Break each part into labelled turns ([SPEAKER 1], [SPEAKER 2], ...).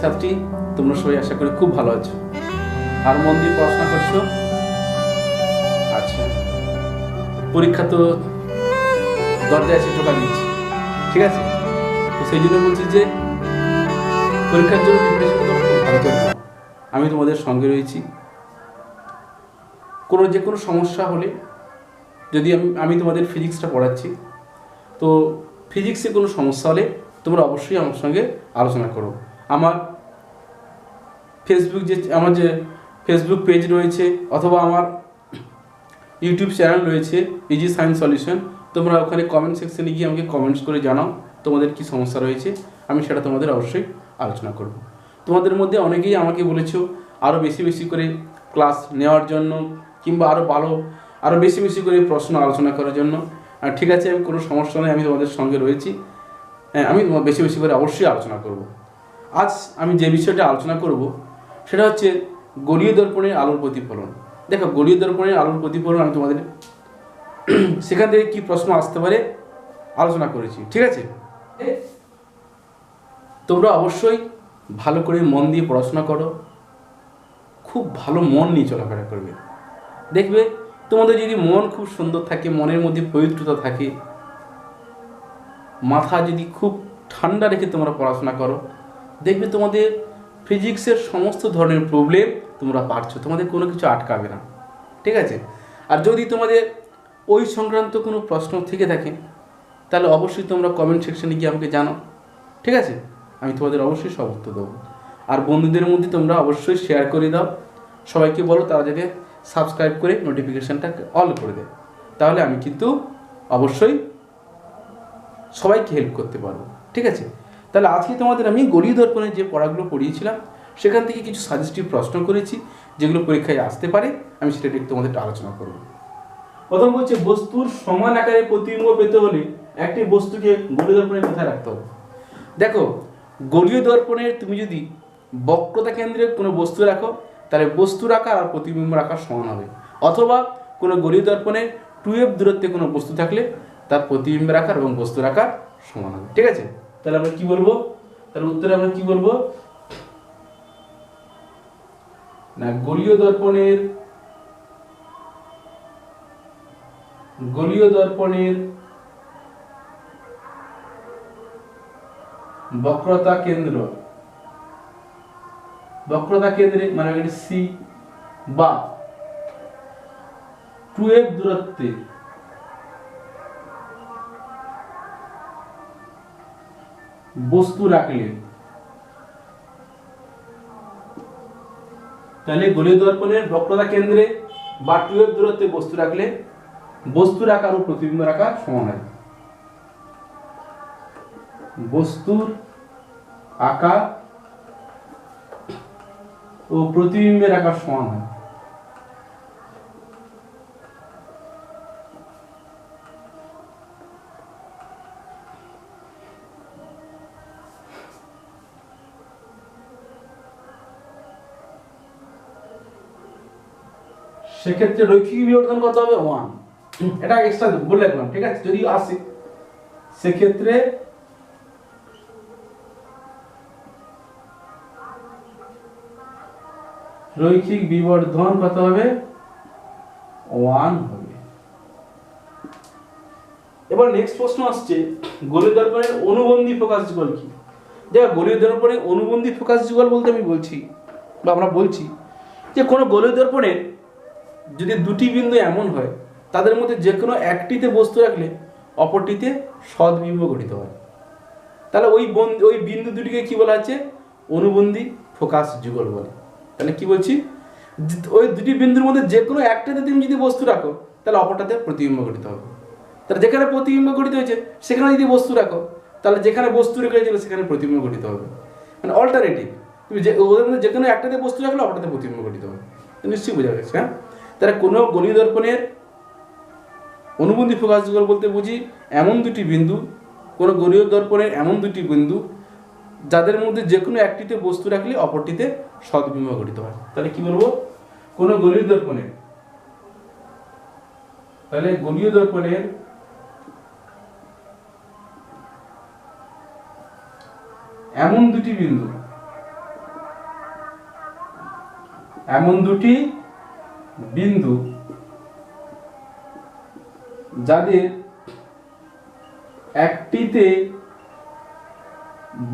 [SPEAKER 1] ছাত্রছাত্রী, তোমরা সবাই আশা করি খুব ভালো আছো আর মন দিয়ে পড়াশোনা করছো। আচ্ছা, পরীক্ষা তো দরজায় এসে টোকা দিচ্ছি, ঠিক আছে? তো সেই জন্য বলছি যে পরীক্ষার জন্য প্রিপারেশন তোমরা খুব ভালো করে নাও। আমি তোমাদের সঙ্গে রয়েছি। যে কোনো সমস্যা হলে, যদি আমি তোমাদের ফিজিক্সটা পড়াচ্ছি, তো ফিজিক্সে কোনো সমস্যা হলে তোমরা অবশ্যই আমার সঙ্গে আলোচনা করো। আমার যে ফেসবুক পেজ রয়েছে অথবা আমার ইউটিউব চ্যানেল রয়েছে ইজি সায়েন্স সলিউশন, তোমরা ওখানে কমেন্ট সেকশনে গিয়ে আমাকে কমেন্টস করে জানাও তোমাদের কি সমস্যা রয়েছে, আমি সেটা তোমাদের অবশ্যই আলোচনা করব। তোমাদের মধ্যে অনেকেই আমাকে বলেছো আরও বেশি বেশি করে ক্লাস নেওয়ার জন্য, কিংবা আরও বেশি বেশি করে প্রশ্ন আলোচনা করার জন্য। ঠিক আছে, আমি কোনো সমস্যা নেই, আমি তোমাদের সঙ্গে রয়েছি। আমি বেশি বেশি করে অবশ্যই আলোচনা করব। আজ আমি যে বিষয়টা আলোচনা করব সেটা হচ্ছে গোলীয় দর্পণের আলোর প্রতিফলন। দেখো, গোলীয় দর্পণের আলোর প্রতিফলন আমি তোমাদের সেখান থেকে কী প্রশ্ন আসতে পারে আলোচনা করেছি, ঠিক আছে? তোমরা অবশ্যই ভালো করে মন দিয়ে পড়াশোনা করো, খুব ভালো মন নিয়ে চলাফেরা করবে। দেখবে তোমাদের যদি মন খুব সুন্দর থাকে, মনের মধ্যে পবিত্রতা থাকে, মাথা যদি খুব ঠান্ডা রেখে তোমরা পড়াশোনা করো, দেখবে তোমাদের ফিজিক্সের সমস্ত ধরনের প্রবলেম তোমরা পারছো, তোমাদের কোনো কিছু আটকাবে না, ঠিক আছে? আর যদি তোমাদের ওই সংক্রান্ত কোনো প্রশ্ন থেকে থাকে তাহলে অবশ্যই তোমরা কমেন্ট সেকশনে গিয়ে আমাকে জানাও, ঠিক আছে? আমি তোমাদের অবশ্যই সব উত্তর দেবো। আর বন্ধুদের মধ্যে তোমরা অবশ্যই শেয়ার করে দাও, সবাইকে বলো তারা যাতে সাবস্ক্রাইব করে নোটিফিকেশানটা অল করে দেয়, তাহলে আমি কিন্তু অবশ্যই সবাইকে হেল্প করতে পারবো, ঠিক আছে? তাহলে আজকে তোমাদের আমি গোলীয় দর্পণের যে পড়াগুলো পড়িয়েছিলাম সেখান থেকে কিছু সাজেস্টিভ প্রশ্ন করেছি যেগুলো পরীক্ষায় আসতে পারে, আমি সেটা একটু তোমাদের আলোচনা করব। প্রথম বলছে, বস্তুর সমান আকারে প্রতিবিম্ব পেতে হলে একটি বস্তুকে গোলীয় দর্পণে কোথায় রাখতে হবে? দেখো, গোলীয় দর্পণের তুমি যদি বক্রতা কেন্দ্রে কোনো বস্তু রাখো তাহলে বস্তুর আকার আর প্রতিবিম্বর আকার সমান হবে, অথবা কোনো গোলীয় দর্পণে 2f দূরত্বে কোনো বস্তু থাকলে তার প্রতিবিম্বের আকার এবং বস্তুর আকার সমান হবে, ঠিক আছে? তাহলে আমরা কি বলবো? তাহলে উত্তরে আমরা কি বলবো? না, গোলীয় দর্পণের বক্রতা কেন্দ্রে মানে সি বা 2f দূরত্বে বস্তু রাখলে, তাহলে গোলীয় দর্পণের বক্রতা কেন্দ্রে বা 2f দূরত্বে বস্তু রাখলে বস্তুর আকার ও প্রতিবিম্বের আকার সমান হয়। বস্তুর আকার ও প্রতিবিম্বের আকার সমান হয়। সেক্ষেত্রে রৈখিক বিবর্ধন কত হবে? 1। এটা এক্সট্রা বলে রাখলাম, ঠিক আছে? যদি আসে সেক্ষেত্রে রৈখিক বিবর্ধন কত হবে? 1 হবে। এবার নেক্সট প্রশ্ন আসছে, গোলীয় দর্পণের অনুবন্ধী ফোকাস যুগল কি? দেখো, গোলীয় দর্পণের অনুবন্ধী ফোকাস যুগল বলতে আমরা বলছি যে কোনো গোলীয় দর্পণের যদি দুটি বিন্দু এমন হয় তাদের মধ্যে যে কোনো একটিতে বস্তু রাখলে অপরটিতে সদ্বিম্ব গঠিত হয়, তাহলে ওই বিন্দু দুটিকে কি বলা হচ্ছে? অনুবন্ধী ফোকাস যুগল বলে। তাহলে কি বলছি? ওই দুটি বিন্দুর মধ্যে যে কোনো একটাতে তুমি যদি বস্তু রাখো তাহলে অপরটাতে প্রতিবিম্ব গঠিত হবে। তাহলে যেখানে প্রতিবিম্ব গঠিত হয়েছে সেখানে যদি বস্তু রাখো তাহলে যেখানে বস্তু রেখেছিল সেখানে প্রতিবিম্ব গঠিত হবে, মানে অল্টারনেটিভ। তুমি ওদের মধ্যে যে কোনো একটাতে বস্তু রাখলে অপরটাতে প্রতিবিম্ব গঠিত হবে, নিশ্চয়ই বোঝা গেছে? হ্যাঁ, তাহলে কোনো গোলীয় দর্পণের অনুবন্ধী ফোকাস যুগল বলতে বুঝি এমন দুটি বিন্দু, কোনো গোলীয় দর্পণের এমন দুটি বিন্দু যাদের মধ্যে যে কোনো একটিতে বস্তু রাখলে অপরটিতে সদ্বিম্ব গঠিত হয়। তাহলে কি বলবো? কোনো গোলীয় দর্পণের এমন দুটি বিন্দু এমন দুটি বিন্দু যাদের একটিতে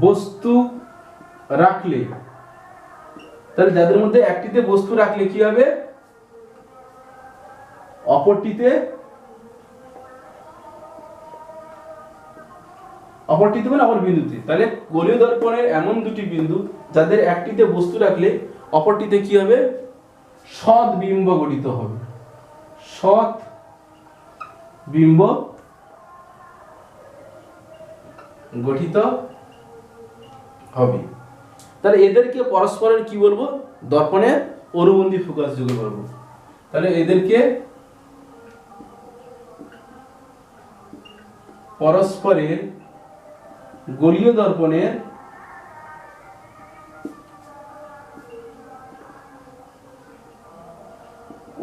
[SPEAKER 1] বস্তু রাখলে, তাহলে যাদের মধ্যে একটিতে বস্তু রাখলে কি হবে, অপরটিতে মানে অপর বিন্দুতে। তাহলে গোলীয় দর্পণের এমন দুটি বিন্দু যাদের একটিতে বস্তু রাখলে অপরটিতে কি হবে, সৎ বিম্ব গঠিত হবে, সৎ বিম্ব গঠিত হবে। তাহলে এদেরকে পরস্পরের কি বলবো, দর্পণের অনুবন্ধী ফোকাস যুগল বলবো। তাহলে এদেরকে পরস্পরের গোলীয় দর্পণের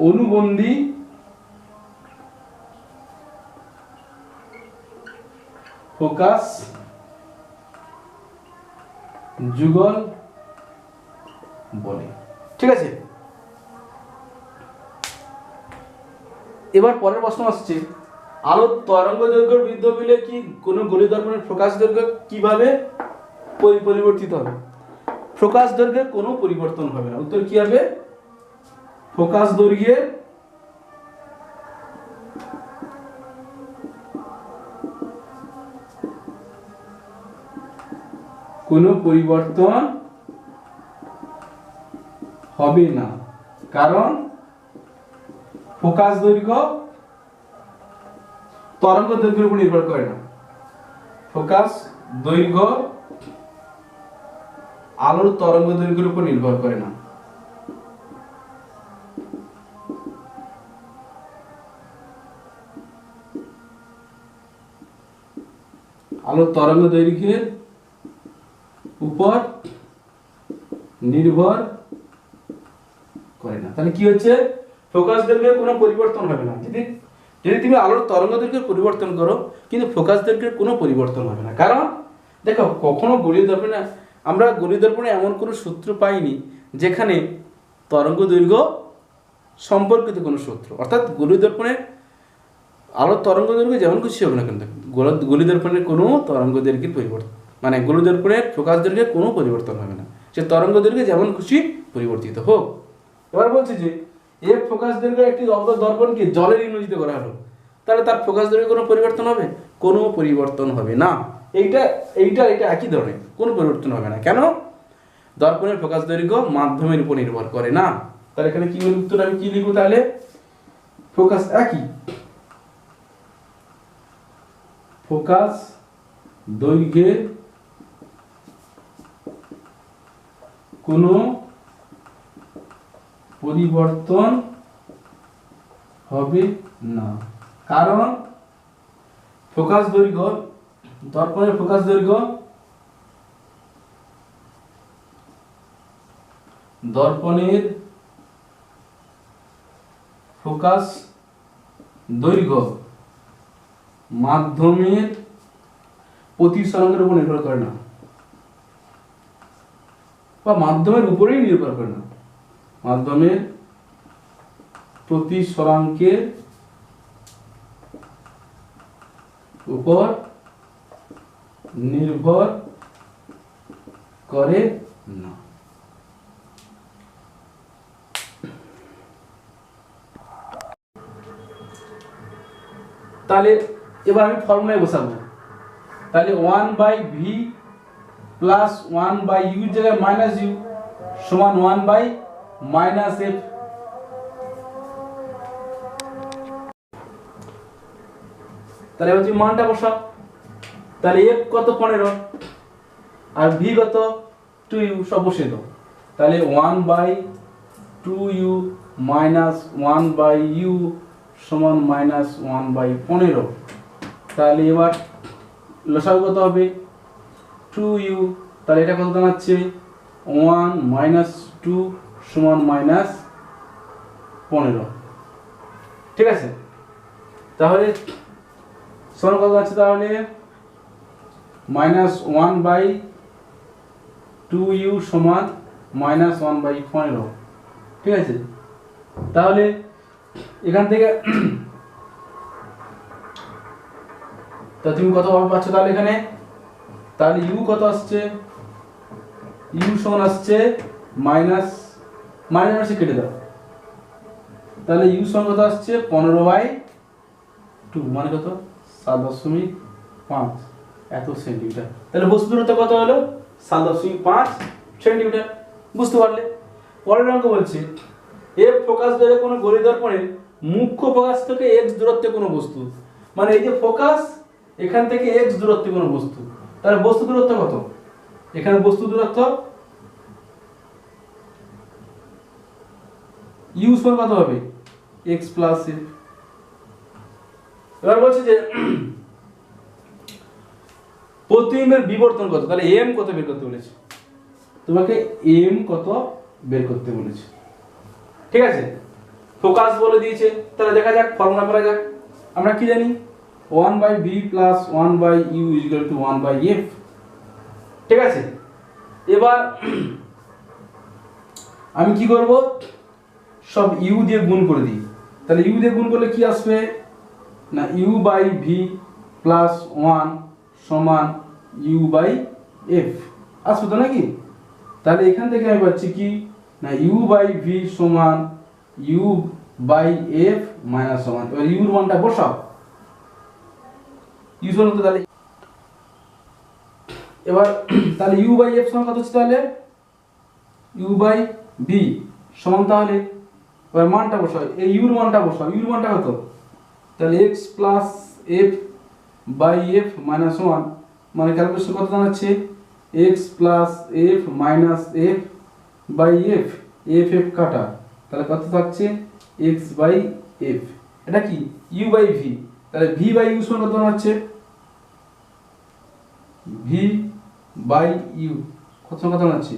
[SPEAKER 1] অনুবন্ধী ফোকাস যুগল বলে। ঠিক আছে, এবার পরের প্রশ্ন আসছে, আলোর তরঙ্গ দৈর্ঘ্য বৃদ্ধি পেলে কি কোনো গোলীয় দর্পণের ফোকাস দৈর্ঘ্য কিভাবে পরিবর্তিত হবে? ফোকাস দৈর্ঘ্যের কোনো পরিবর্তন হবে না। উত্তর কি হবে, ফোকাস দৈর্ঘ্যের কোনো পরিবর্তন হবে না, কারণ ফোকাস দৈর্ঘ্য তরঙ্গ দৈর্ঘ্যের উপর নির্ভর করে না। ফোকাস দৈর্ঘ্য আলোর তরঙ্গ দৈর্ঘ্যের উপর নির্ভর করে না। আলোর তরঙ্গ দৈর্ঘ্যের উপর নির্ভর করে না। তাহলে কি হচ্ছে, ফোকাস দৈর্ঘ্যের কোনো পরিবর্তন হবে না। যদি তুমি আলোর তরঙ্গ দৈর্ঘ্যের পরিবর্তন করো কিন্তু ফোকাস দৈর্ঘ্যের কোনো পরিবর্তন হবে না। কারণ দেখো, কখনো গোলীয় দর্পণে আমরা গোলীয় দর্পণে এমন কোনো সূত্র পাইনি যেখানে তরঙ্গ দৈর্ঘ্য সম্পর্কিত কোনো সূত্র, অর্থাৎ গোলীয় দর্পণে আলোর তরঙ্গ দৈর্ঘ্য যেমন খুশি হবে না কিন্তু গোলীয় দর্পণের কোনো তরঙ্গ দৈর্ঘ্যের পরিবর্তন, মানে গোলীয় দর্পণের ফোকাস দৈর্ঘ্যের কোনো পরিবর্তন হবে না, সে তরঙ্গ দৈর্ঘ্য যেমন খুশি পরিবর্তিত হোক। এবার বলছি যে এফ ফোকাস দৈর্ঘ্যের একটি দর্পণকে জলের ইংরেজিতে করা হলো, তাহলে তার ফোকাস দৈর্ঘ্যে কোনো পরিবর্তন হবে? কোনো পরিবর্তন হবে না। এইটা একই ধরনের, কোনো পরিবর্তন হবে না। কেন? দর্পণের ফোকাস দৈর্ঘ্য মাধ্যমের উপর নির্ভর করে না। তাহলে এখানে কি উত্তর আমি কি লিখব, তাহলে ফোকাস একই, ফোকাস দৈর্ঘ্যের কোনো পরিবর্তন হবে না, কারণ ফোকাস দৈর্ঘ্য দর্পণের ফোকাস দৈর্ঘ্য দর্পণের ফোকাস দৈর্ঘ্য মাধ্যমের প্রতিসরণের উপর নির্ভর করে না, বা মাধ্যমের উপরেই নির্ভর করে না, মাধ্যমের প্রতিসরাঙ্কের উপর নির্ভর করে না। তাহলে এবার আমি ফর্মুলায় বসাবো। তাহলে 1/v প্লাস 1/u এর জায়গায় মাইনাস ইউ সমান 1/-f। তাহলে এবার তুমি মানটা বসাও। তাহলে f কত 15 আর v কত 2u, সব বসিয়ে দাও। তাহলে 1/2u মাইনাস 1/u সমান মাইনাস 1/15। তাহলে এবার লসাগু কত হবে 2u, তাহলে এটা কত দাঁড়াচ্ছে 1 - 2 সমান -15। ঠিক আছে, তাহলে সমান কত আছে, তাহলে -1/2u সমান -1/15। ঠিক ঠিক আছে, তাহলে এখান থেকে তা তুমি কত পাচ্ছ তাহলে এখানে, তাহলে ইউ কত আসছে, ইউ সমান আসছে মাইনাস মাইনাসে কেটে দাও, তাহলে ইউ সমান কত আসছে 15/2 মানে কত 7.5 এত সেন্টিমিটার। তাহলে বস্তু দূরত্ব কত হলো 7.5 সেন্টিমিটার। বুঝতে পারলে? পরের অঙ্ক বলছে এফ ফোকাস ধরে কোনো গড়ি দর্পণের মুখ্য ফোকাস থেকে এক্স দূরত্বে কোনো বস্তু, মানে এই যে ফোকাস এখান থেকে এক্স দূরত্বে কোনো বস্তু, তাহলে বস্তু দূরত্ব কত, এখানে বস্তু দূরত্ব ইউ সমান কত হবে x প্লাস এফ। এবার বলছে যে প্রতিবিম্বের বিবর্তন কত, তাহলে এম কত বের করতে বলেছে, তোমাকে এম কত বের করতে বলেছে। ঠিক আছে, ফোকাস বলে দিয়েছে, তাহলে দেখা যাক ফর্মুলা করা যাক। আমরা কি জানি 1/b plus 1/u equal to 1/f। ঠিক আছে, এবার আমি কি করব, সব ইউ দিয়ে গুণ করে দিই, তাহলে ইউ দিয়ে গুণ করলে কি আসবে না u/v প্লাস 1 সমান u/f আসবে তো নাকি। তাহলে এখান থেকে আমি পাচ্ছি কি না u/v সমান u/f মাইনাস 1। এবার u এর মানটা বসাও, u সমান তো তাহলে এবার তাহলে u/f সমান কত হচ্ছে, তাহলে u/v সমান, তাহলে এবার মানটা বসাও, এই u এর মানটা বসাও, u এর মানটা কত, তাহলে x plus f by f minus 1 মানে ক্যালকুলেশন কত দাঁড়াচ্ছে x plus f minus f by f, f f কাটা, তাহলে কত থাকছে x বাই f, এটা কি u বাই v, তাহলে v বাই u সমান কত দাঁড়াচ্ছে v বাই u কত দাঁড়াচ্ছে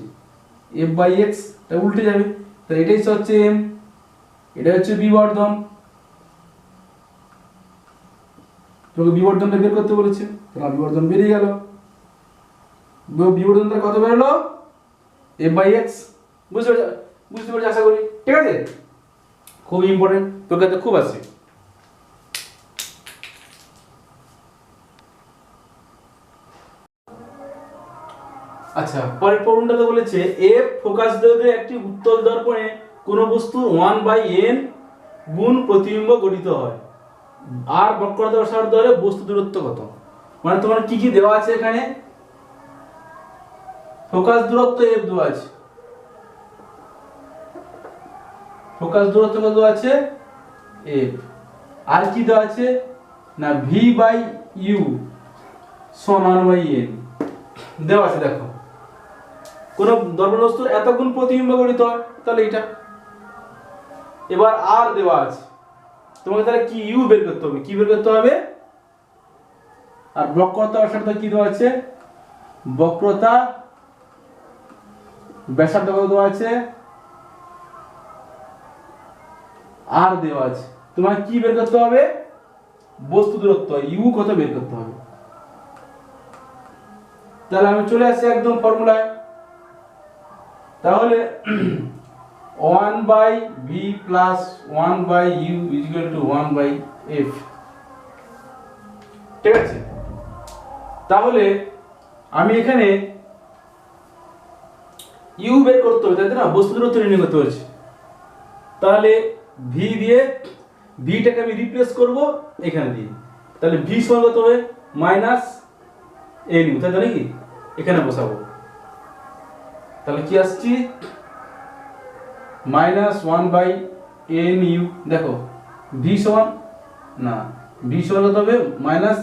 [SPEAKER 1] f বাই x, এটা উল্টে যাবে, তাহলে এটাই হচ্ছে m, এটা হচ্ছে বিবর্ধন, তোকে বিবর্ধনটা বের করতে বলেছে, তাহলে বিবর্ধন বেরিয়ে গেল, বিবর্ধনটা কত বেরোলো f বাই x। বুঝতে পারছি আশা করি। ঠিক আছে, খুব ইম্পর্টেন্ট, তোর কাছে খুব আছে। আচ্ছা, পরের প্রবলেমটাতে বলেছে এফ ফোকাস দৈর্ঘ্যে একটি উত্তল দর্পণে কোনো বস্তুর 1/n গুণ প্রতিবিম্ব গঠিত হয়, আর বক্রতা ব্যাসার্ধ ধরে বস্তু দূরত্ব কত, মানে তোমার কি কি দেওয়া আছে এখানে, ফোকাস দূরত্ব f দেওয়া আছে, ফোকাস দূরত্ব কত আছে f, আর কি দেওয়া আছে না v/u সমান 1/n দেওয়া আছে। দেখো কোন দর্পণ বস্তুর এত গুণ প্রতিবিম্ব গঠিত হয়, তাহলে এটা, এবার আর দেওয়া আছে, তোমাকে তাহলে কি u বের করতে হবে, কি বের করতে হবে, আর বক্রতা ব্যাসার্ধ কি দেওয়া আছে, বক্রতা ব্যাসার্ধ কত দেওয়া আছে আর দেওয়া আছে, তোমাকে কি বের করতে হবে বস্তু দূরত্ব u কত বের করতে হবে। তাহলে আমি চলে আসছি একদম ফর্মুলায়, তাহলে 1/v plus 1/u equal to 1/f। ঠিক আছে, তাহলে আমি এখানে u বের করতে হবে, তাই না, বস্তু দূরত্ব নির্ণয় করতে বলছি, তাহলে v দিয়ে v টাকে আমি রিপ্লেস করব এখানে দিয়ে, তাহলে v সমান কত হবে মাইনাস nu, তাই তো নাকি, এখানে বসাবো, তাহলে কি আসছে মাইনাস 1/nu, দেখো v সমান না v সমান কত হবে মাইনাস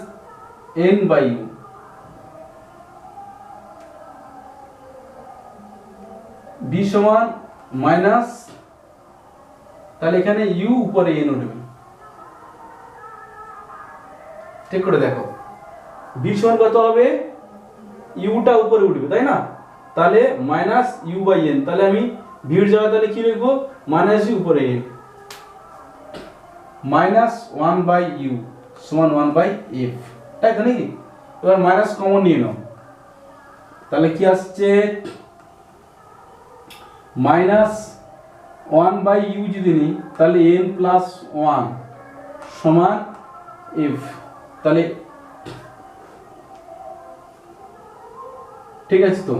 [SPEAKER 1] n/u, v সমান মাইনাস, তাহলে এখানে u উপরে n উঠবে, ঠিক করে দেখো v সমান কত হবে u টা উপরে উঠবে, তাই না, তাহলে মাইনাস u/n, তাহলে আমি v এর জায়গায় তাহলে কি লিখবো মাইনাস u উপরে n, মাইনাস 1/u সমান 1/f, তাই তো নাকি। এবার মাইনাস কমন নিয়ে নাও, তাহলে কি আসছে মাইনাস 1/u যদি নিই তাহলে n+1 সমান f, তাহলে ঠিক আছে তো।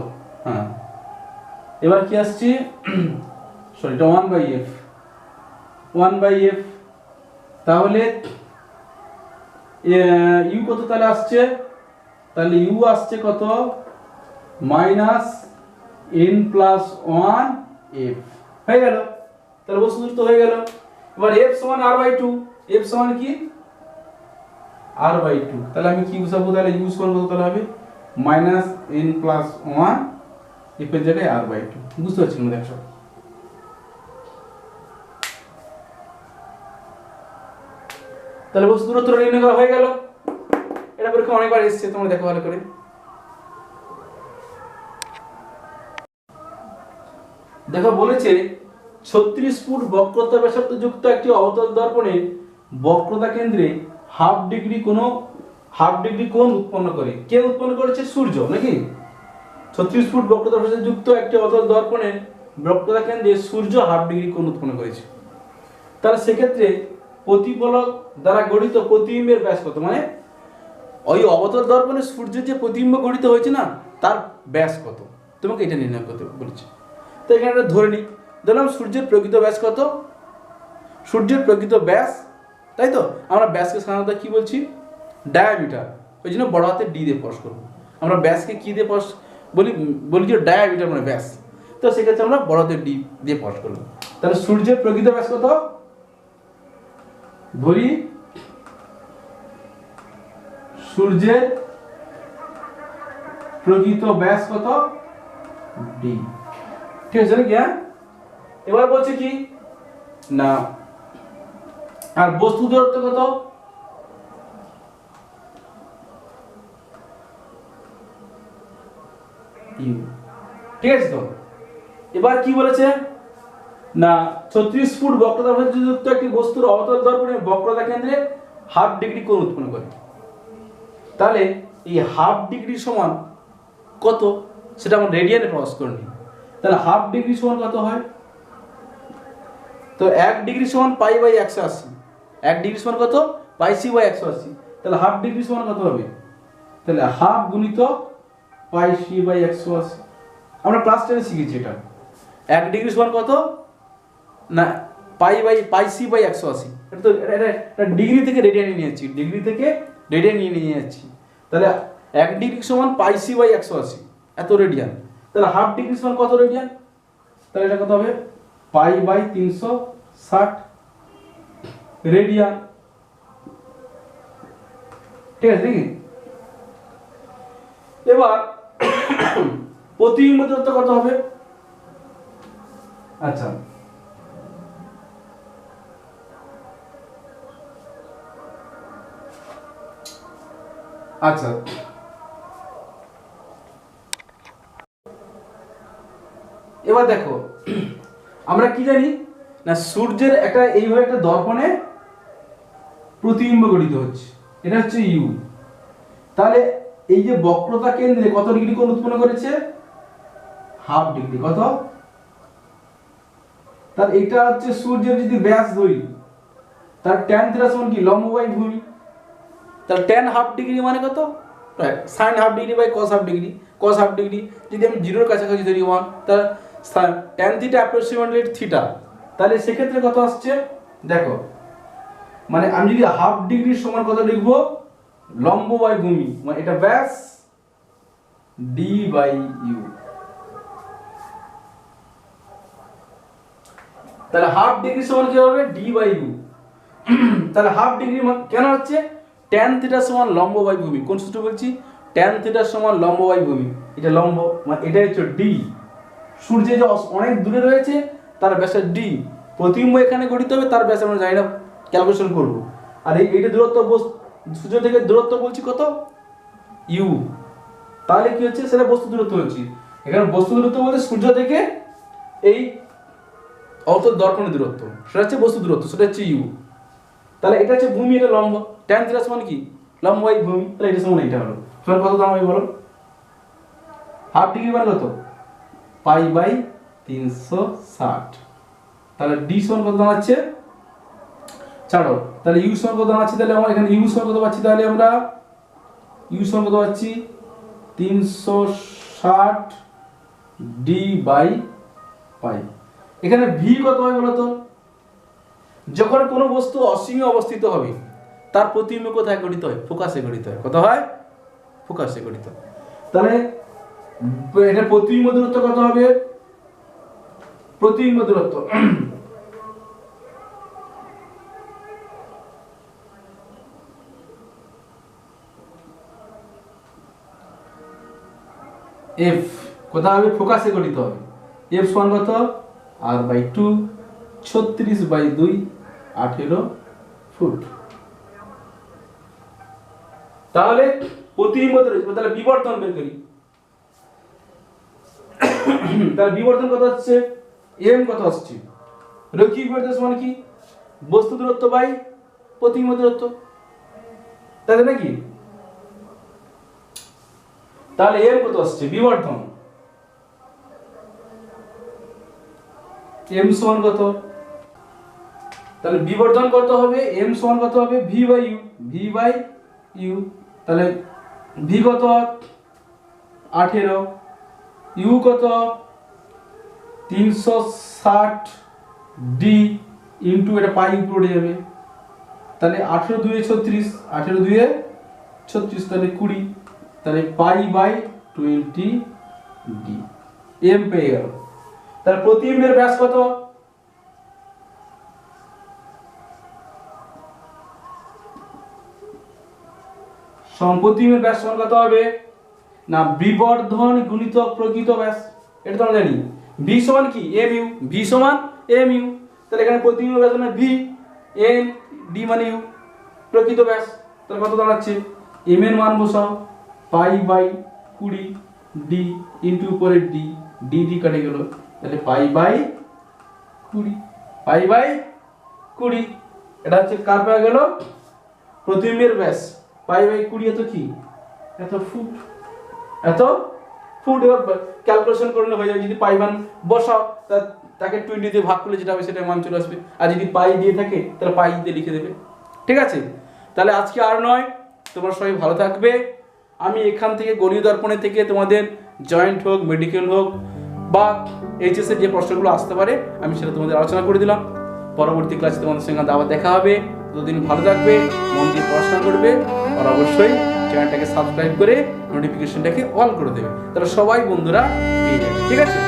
[SPEAKER 1] হ্যাঁ, এবার কি আসছে, সরি এটা 1/f, তাহলে ইউ কত তাহলে আসছে, তাহলে ইউ আসছে কত, -n+1f হয়ে গেল। তাহলে বস্তু দূরত্ব হয়ে গেল। এবার f সমান r/2, f সমান কি r/2, তাহলে আমি কি বসাবো, তাহলে ইউ সমান কত তাহলে হবে -n+1 f এর জায়গায় r/2। বুঝতে পারছেন না দেখো, তাহলে বস্তু দূরত্ব নির্ণয় করা হয়ে গেল। এটা পরীক্ষা অনেকবার এসেছে, তোমরা দেখো ভালো করে। দেখো বলেছে 36 ফুট বক্রতা ব্যাসার্ধ যুক্ত একটি অবতল দর্পণে বক্রতা কেন্দ্রে হাফ ডিগ্রি কোণ উৎপন্ন করে। কে উৎপন্ন করেছে? সূর্য, নাকি? 36 ফুট বক্রতা ব্যাসার্ধ যুক্ত একটি অবতল দর্পণে বক্রতা কেন্দ্রে সূর্য হাফ ডিগ্রি কোণ উৎপন্ন করেছে। তাহলে সেক্ষেত্রে প্রতিফলক দ্বারা গঠিত প্রতিবিম্বের ব্যাস কত, মানে ওই অবতল দর্পণে সূর্যের যে প্রতিবিম্ব গঠিত হয়েছে না, তার ব্যাস কত, তোমাকে এটা নির্ণয় করতে বলেছে। তো এখানে একটা ধরে নিই, ধরলাম সূর্যের প্রকৃত ব্যাস কত, সূর্যের প্রকৃত ব্যাস, তাই তো। আমরা ব্যাসকে সাধারণত কি বলছি, ডায়ামিটার, ওই জন্য বড় হাতে ডি দিয়ে প্রকাশ করবো। আমরা ব্যাসকে কি দিয়ে প্রকাশ বলি যে ডায়ামিটার মানে ব্যাস, তো সেক্ষেত্রে আমরা বড় হাতে ডি দিয়ে প্রকাশ করবো। তাহলে সূর্যের প্রকৃত ব্যাস কত, ধরি সূর্যের প্রকৃত ব্যাস কত, ডি, ঠিক আছে নাকি? হ্যাঁ, এবার বলছে কি না, আর বস্তু দূরত্ব কত, ইউ, ঠিক আছে তো। এবার কি বলেছে না, 36 ফুট বক্রতা ব্যাসার্ধ যুক্ত একটি বস্তুর অবতল দর্পণে বক্রতা কেন্দ্রে হাফ ডিগ্রি কোণ উৎপন্ন করে। তাহলে এই হাফ ডিগ্রি সমান কত, সেটা আমরা রেডিয়ানে প্রকাশ করে নিই। তাহলে হাফ ডিগ্রি সমান কত হয়, তো 1 ডিগ্রি সমান π/180, 1 ডিগ্রি সমান কত, πc/180, তাহলে হাফ ডিগ্রি সমান কত হবে, তাহলে হাফ গুণিত πc/180। আমরা ক্লাস 10 শিখেছি এটা। 1 ডিগ্রি সমান কত না, πc/180, এটা তো এটা ডিগ্রি থেকে রেডিয়ানে নিয়ে যাচ্ছি, ডিগ্রি থেকে রেডিয়ান নিয়ে যাচ্ছি। তাহলে 1 ডিগ্রি সমান πc/180, এত রেডিয়ান। তাহলে হাফ ডিগ্রি সমান কত রেডিয়ান, তাহলে এটা কত হবে, π/360 রেডিয়ান, ঠিক আছে নাকি? এবার প্রতিবিম্ব দূরত্ব কত হবে, আচ্ছা আচ্ছা এবার দেখো আমরা কি জানি না, সূর্যের একটা এইভাবে একটা দর্পণে প্রতিবিম্ব গঠিত হচ্ছে, এটা হচ্ছে ইউ। তাহলে এই যে বক্রতা কেন্দ্রে কত ডিগ্রি কোণ উৎপন্ন করেছে, হাফ ডিগ্রি, কত, তার এটা হচ্ছে সূর্যের যদি ব্যাস ধরি, তার tan θ সমান কি, লম্ব বাই ভূমি, তার tan হাফ ডিগ্রি মানে কত, sin half degree by cos half degree, cos half degree যদি আমি জিরোর কাছাকাছি ধরি 1, তার tan θ অ্যাপ্রক্সিমেটলি θ, তাহলে সেক্ষেত্রে কত আসছে দেখো, মানে আমি যদি হাফ ডিগ্রি সমান কত লিখবো, লম্ব বাই ভূমি, মানে এটা ব্যাস d/u, তাহলে হাফ ডিগ্রি সমান কি হবে, d/u। তাহলে হাফ ডিগ্রি কেন হচ্ছে, tan θ সমান লম্ব বাই ভূমি, কোন সূত্র বলছি, tan θ সমান লম্ব বাই ভূমি, এটা লম্ব, মানে এটা হচ্ছে d, সূর্য যে অনেক দূরে রয়েছে তার ব্যাস d, প্রতিবিম্ব এখানে গঠিত হবে, তার ব্যাস আমরা জানি না, ক্যালকুলেশন করব। আর এইটা দূরত্ব, সূর্য থেকে দূরত্ব বলছি কত, u, তাহলে কি হচ্ছে, সেটা বস্তু দূরত্ব হচ্ছে। এখানে বস্তু দূরত্ব বলতে সূর্য থেকে এই অবতল দর্পণের দূরত্ব, সেটা হচ্ছে বস্তু দূরত্ব, সেটা হচ্ছে u। তাহলে এটা হচ্ছে ভূমি, এটা লম্ব, tan θ সমান কি, লম্ব বাই ভূমি, তাহলে এটা সমান এটা হলো। সমান কত দাম হবে বলো, হাফ ডিগ্রি মানে কত, π/360, তাহলে ডি সমান কত দাঁড়াচ্ছে, ছাড়ো, তাহলে ইউ সমান কত দাঁড়াচ্ছে, তাহলে আমরা এখানে ইউ সমান কত পাচ্ছি, তাহলে আমরা ইউ সমান কত পাচ্ছি 360 ডি বাই পাই। এখানে ভি কত হয় বলতো, যখন কোনো বস্তু অসীমে অবস্থিত হবে তার প্রতিবিম্ব কোথায় গঠিত হয়, ফোকাসে গঠিত হয়। কত হয়, ফোকাসে গঠিত। তাহলে এটা প্রতিবিম্ব দূরত্ব কত হবে, প্রতিবিম্ব দূরত্ব এফ কোথায় হবে, ফোকাসে গঠিত হবে। এফ সমান কত, আর বাই 2, 36/2, 18 ফুট। তাহলে প্রতিবিম্ব দূরত্ব, তাহলে বিবর্তন বের করি। তাহলে বিবর্তন কত হচ্ছে, এম কত আসছে, রৈখিক বিবর্তন সমান কি, বস্তু দূরত্ব বাই প্রতিবিম্ব দূরত্ব, তাই নাকি? তাহলে এম কত আসছে, বিবর্তন এম সমান কত, তাহলে বিবর্তন কত হবে, এম সমান কত হবে V by U, V by U. তাহলে ভি কত 18, ইউ কত 360 ডি ইন্টু এটা পাই উপরে যাবে, তাহলে 18 2 36, 18 2 36, তাহলে 20, তাহলে পাই বাই 20 ডি, এম পেয়ে গেল। তাহলে প্রতিবিম্বের ব্যাস কত, প্রতিবিম্বের ব্যাস সমান কত হবে না, বিবর্ধন গুণিতক প্রকৃত ব্যাস, এটা তো আমরা জানি। ভি সমান কি, এম ইউ, ভি সমান এম ইউ। তাহলে এখানে প্রতিবিম্বের ব্যাস মানে ভি, এম ডি মানে ইউ, প্রকৃত ব্যাস। তাহলে কত দাঁড়াচ্ছে, এম এর মান বসাও, পাই বাই 20 ডি ইন্টু উপরে ডি, ডি ডি কেটে গেল, তাহলে পাই বাই 20, পাই বাই 20। এটা হচ্ছে কার পাওয়া গেল, প্রতিবিম্বের ব্যাস। পাই বাই 20 এত কি, এত ফুট, এত ফুট। এবার ক্যালকুলেশন করলে হয়ে যাবে, যদি পাই মান বসাও তাকে 20 দিয়ে ভাগ করলে যেটা হবে সেটা মান চলে আসবে, আর যদি পাই দিয়ে থাকে তাহলে পাই দিয়ে লিখে দেবে। ঠিক আছে, তাহলে আজকে আর নয়, তোমরা সবাই ভালো থাকবে। আমি এখান থেকে গণিত দর্পণের থেকে তোমাদের জয়েন্ট হোক, মেডিকেল হোক বা এইচএস এর যে প্রশ্নগুলো আসতে পারে আমি সেটা তোমাদের আলোচনা করে দিলাম। পরবর্তী ক্লাসে তোমাদের সঙ্গে আবার দেখা হবে। দুদিন ভালো থাকবে, মন দিয়ে পড়াশোনা করবে, আর অবশ্যই চ্যানেলটাকে সাবস্ক্রাইব করে নোটিফিকেশনটাকে অল করে দেবে, তাহলে সবাই বন্ধুরা পেয়ে যাবে। ঠিক আছে।